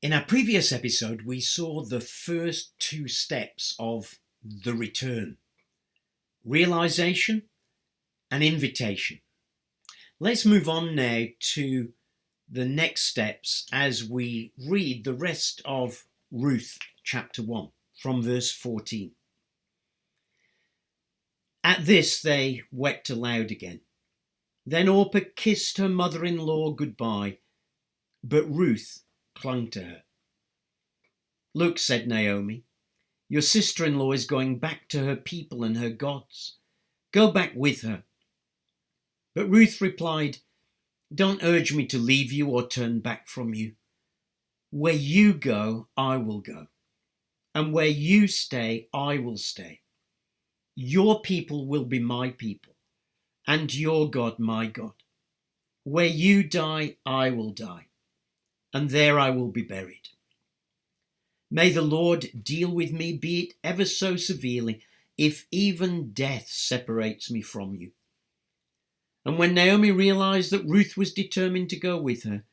In our previous episode, we saw the first two steps of the return: realization and invitation. Let's move on now to the next steps as we read the rest of Ruth chapter 1 from verse 14. At this they wept aloud again. Then Orpah kissed her mother-in-law goodbye, but Ruth clung to her. "Look," said Naomi, "your sister-in-law is going back to her people and her gods. Go back with her." But Ruth replied, "Don't urge me to leave you or turn back from you. Where you go, I will go, and where you stay, I will stay. Your people will be my people, and your God my God. Where you die, I will die, and there I will be buried. May the Lord deal with me, be it ever so severely, if even death separates me from you." And when Naomi realized that Ruth was determined to go with her,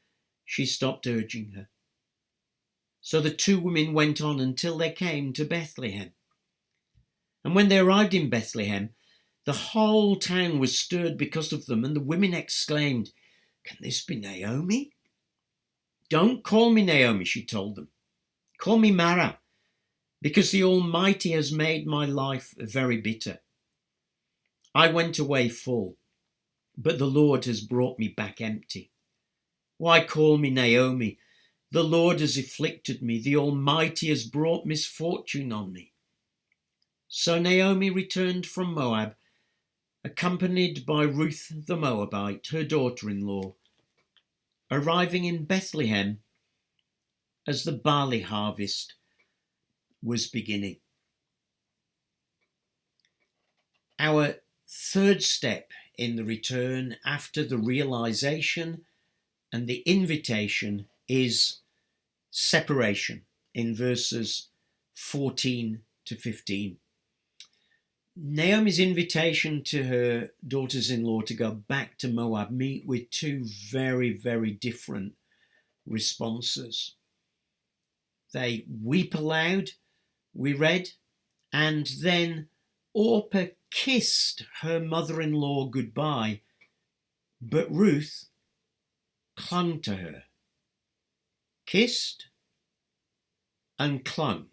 she stopped urging her. So the two women went on until they came to Bethlehem. And when they arrived in Bethlehem, the whole town was stirred because of them, and the women exclaimed, "Can this be Naomi?" "Don't call me Naomi," she told them. "Call me Mara, because the Almighty has made my life very bitter. I went away full, but the Lord has brought me back empty. Why call me Naomi? The Lord has afflicted me. The Almighty has brought misfortune on me." So Naomi returned from Moab, accompanied by Ruth the Moabite, her daughter-in-law, arriving in Bethlehem as the barley harvest was beginning. Our third step in the return after the realization and the invitation is separation in verses 14 to 15. Naomi's invitation to her daughters-in-law to go back to Moab meet with two very, very different responses. They weep aloud, we read, and then Orpah kissed her mother-in-law goodbye, but Ruth clung to her. Kissed and clung,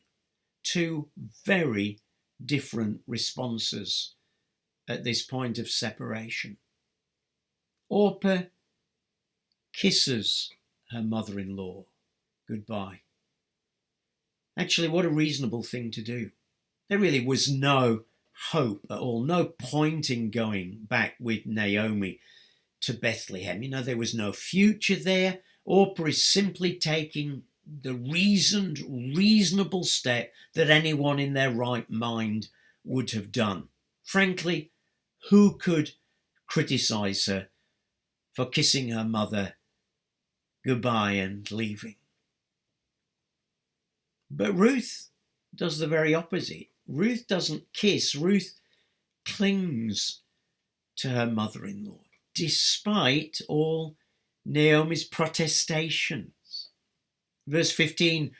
two very different responses at this point of separation. Orpah kisses her mother-in-law goodbye. Actually, what a reasonable thing to do. There really was no hope at all, no point in going back with Naomi to Bethlehem. There was no future there. Orpah is simply taking the reasonable step that anyone in their right mind would have done. Frankly, who could criticize her for kissing her mother goodbye and leaving? But Ruth does the very opposite. Ruth doesn't kiss. Ruth clings to her mother-in-law, despite all Naomi's protestations. Verse 15,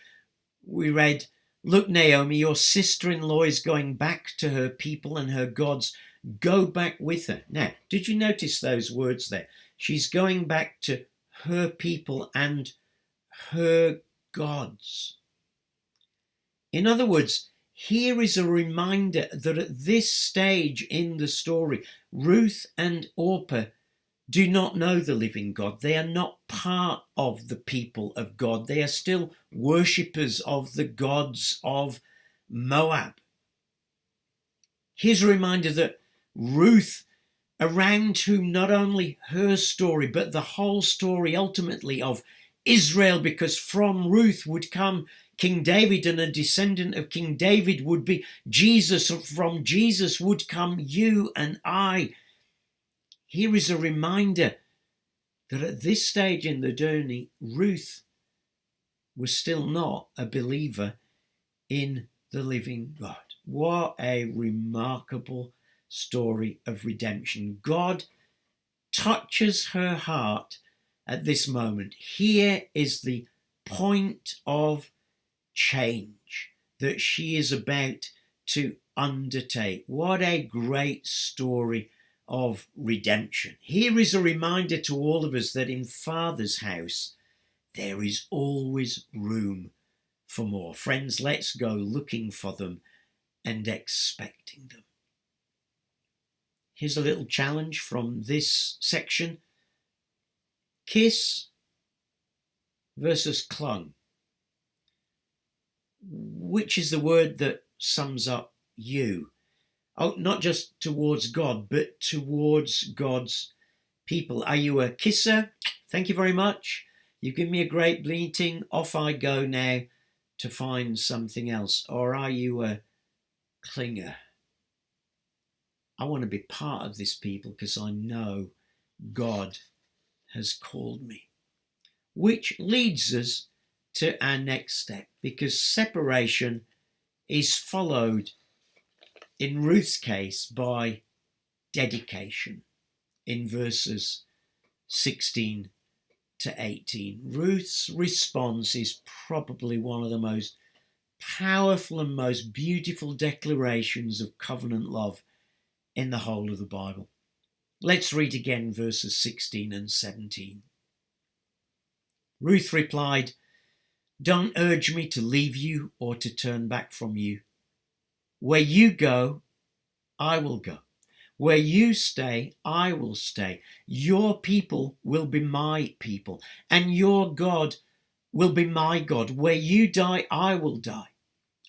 we read, "Look, Naomi, your sister-in-law is going back to her people and her gods. Go back with her." Now, did you notice those words there? She's going back to her people and her gods. In other words, here is a reminder that at this stage in the story, Ruth and Orpah do not know the living God. They are not part of the people of God. They are still worshippers of the gods of Moab. Here's a reminder that Ruth, around whom not only her story, but the whole story ultimately of Israel, because from Ruth would come King David, and a descendant of King David would be Jesus, and from Jesus would come you and I. Here is a reminder that at this stage in the journey, Ruth was still not a believer in the living God. What a remarkable story of redemption. God touches her heart at this moment. Here is the point of change that she is about to undertake. What a great story of redemption. Here is a reminder to all of us that in Father's house, there is always room for more. Friends, let's go looking for them and expecting them. Here's a little challenge from this section. Kiss versus clung. Which is the word that sums up you? Oh, not just towards God, but towards God's people. Are you a kisser? Thank you very much. You give me a great bleating. Off I go now to find something else. Or are you a clinger? I want to be part of this people because I know God has called me. Which leads us to our next step, because separation is followed in Ruth's case by dedication in verses 16 to 18. Ruth's response is probably one of the most powerful and most beautiful declarations of covenant love in the whole of the Bible. Let's read again verses 16 and 17. Ruth replied, "Don't urge me to leave you or to turn back from you. Where you go, I will go. Where you stay, I will stay. Your people will be my people, and your God will be my God. Where you die, I will die,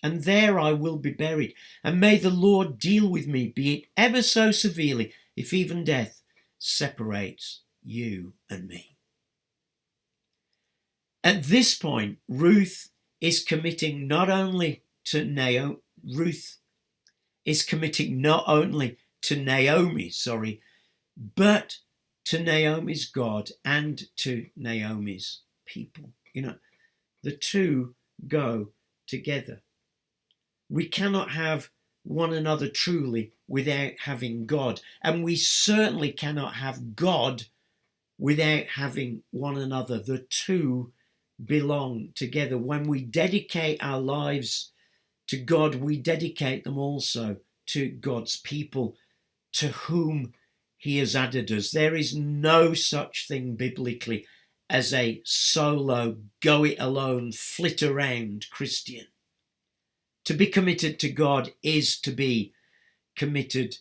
and there I will be buried. And may the Lord deal with me, be it ever so severely, if even death separates you and me." At this point, Ruth is committing not only to Naomi, but to Naomi's God and to Naomi's people. You know, the two go together. We cannot have one another truly without having God, and we certainly cannot have God without having one another. The two belong together. When we dedicate our lives to God, we dedicate them also to God's people, to whom he has added us. There is no such thing biblically as a solo, go it alone, flit around Christian. To be committed to God is to be committed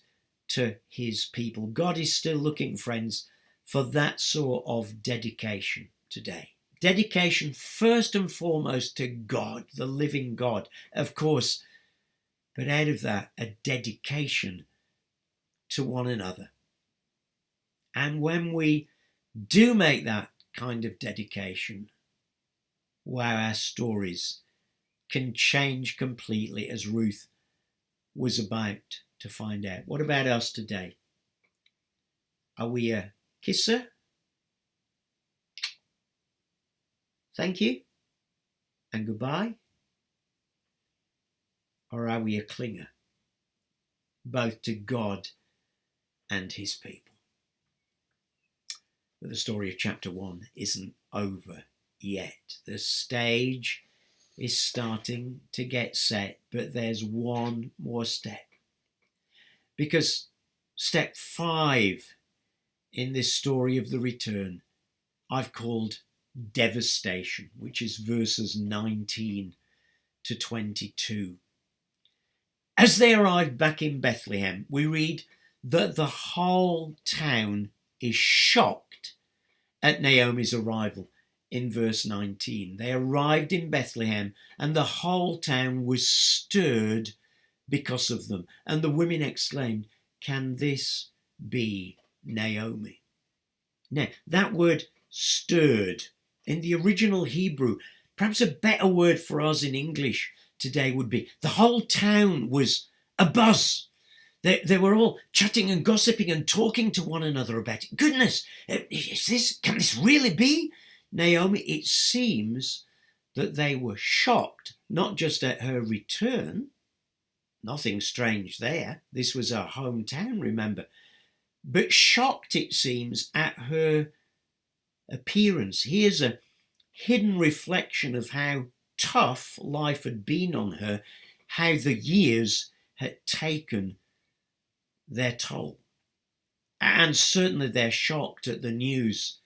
to his people. God is still looking, friends, for that sort of dedication today. Dedication first and foremost to God, the living God, of course, but out of that, a dedication to one another. And when we do make that kind of dedication, wow, our stories can change completely, as Ruth was about to find out. What about us today? Are we a kisser? Thank you and goodbye? Or are we a clinger, both to God and his people? But the story of chapter 1 isn't over yet. The stage is starting to get set, but there's one more step. Because step 5 in this story of the return, I've called devastation, which is verses 19 to 22. As they arrived back in Bethlehem, we read that the whole town is shocked at Naomi's arrival in verse 19. They arrived in Bethlehem and the whole town was stirred because of them. And the women exclaimed, "Can this be Naomi?" Now, that word stirred in the original Hebrew, perhaps a better word for us in English today would be the whole town was abuzz. They were all chatting and gossiping and talking to one another about it. Goodness, can this really be Naomi? It seems that they were shocked, not just at her return. Nothing strange there. This was her hometown, remember. But shocked, it seems, at her appearance. Here's hidden reflection of how tough life had been on her, how the years had taken their toll. And certainly they're shocked at the news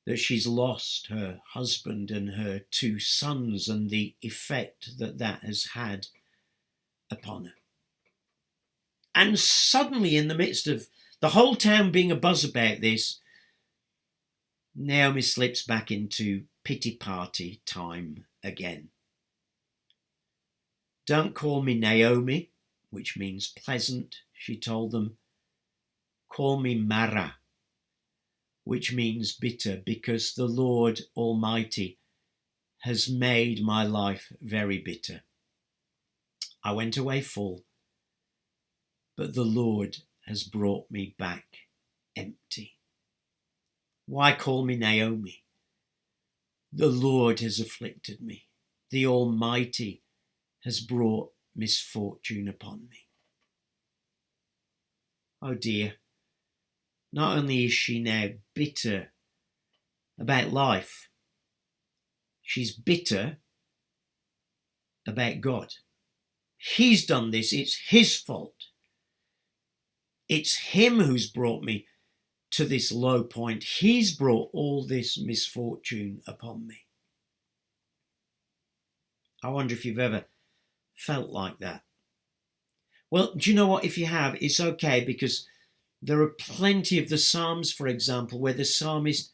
that she's lost her husband and her 2 sons and the effect that that has had upon her. And suddenly, in the midst of the whole town being abuzz about this, Naomi slips back into pity party time again. Don't call me Naomi, which means pleasant, she told them. Call me Mara, which means bitter, because the Lord Almighty has made my life very bitter. I went away full, but the Lord has brought me back empty. Why call me Naomi? The Lord has afflicted me. The Almighty has brought misfortune upon me. Oh dear, not only is she now bitter about life, she's bitter about God. He's done this, it's his fault. It's him who's brought me to this low point. He's brought all this misfortune upon me. I wonder if you've ever felt like that. Well, do you know what? If you have, it's okay, because there are plenty of the Psalms, for example, where the psalmist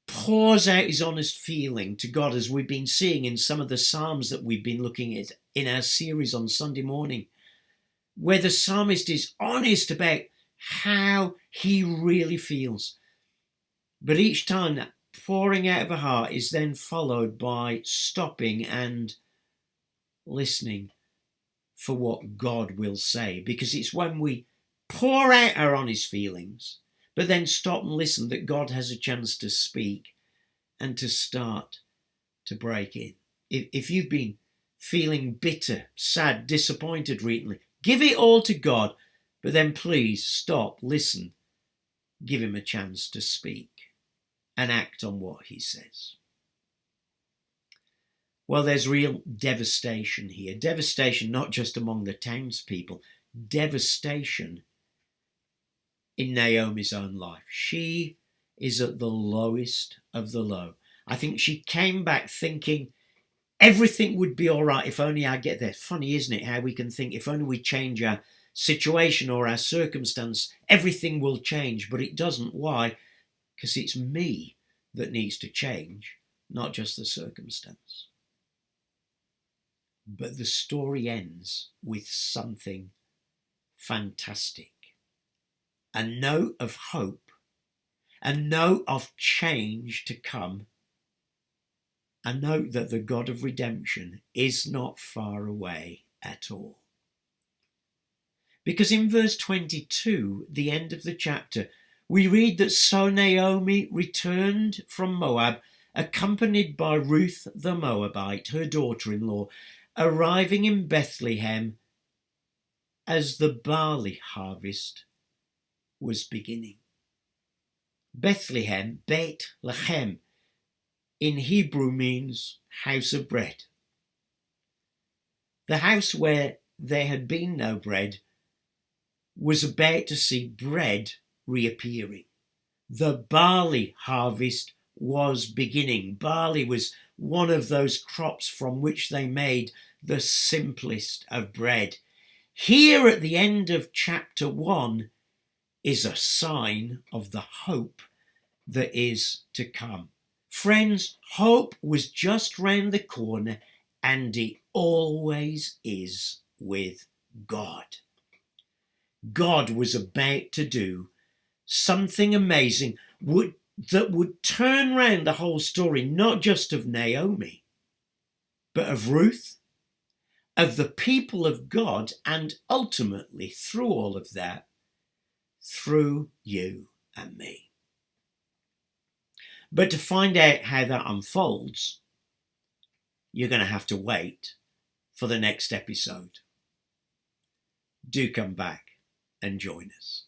pours out his honest feeling to God, as we've been seeing in some of the Psalms that we've been looking at in our series on Sunday morning, where the psalmist is honest about how he really feels. But each time that pouring out of a heart is then followed by stopping and listening for what God will say. Because it's when we pour out our honest feelings, but then stop and listen, that God has a chance to speak and to start to break in. If you've been feeling bitter, sad, disappointed recently, give it all to God, but then please stop, listen, give him a chance to speak and act on what he says. Well, there's real devastation here. Devastation not just among the townspeople, devastation in Naomi's own life. She is at the lowest of the low. I think she came back thinking everything would be all right if only I get there. Funny, isn't it, how we can think if only we change our situation or our circumstance, everything will change, but it doesn't. Why? Because it's me that needs to change, not just the circumstance. But the story ends with something fantastic. A note of hope, a note of change to come, a note that the God of redemption is not far away at all. Because in verse 22, the end of the chapter, we read that so Naomi returned from Moab, accompanied by Ruth the Moabite, her daughter-in-law, arriving in Bethlehem as the barley harvest was beginning. Bethlehem, Beit Lechem, in Hebrew means house of bread. The house where there had been no bread was about to see bread reappearing. The barley harvest was beginning. Barley was one of those crops from which they made the simplest of bread. Here at the end of chapter 1 is a sign of the hope that is to come. Friends, hope was just round the corner, and it always is with God. God was about to do something amazing that would turn round the whole story, not just of Naomi, but of Ruth, of the people of God, and ultimately, through all of that, through you and me. But to find out how that unfolds, you're going to have to wait for the next episode. Do come back and join us.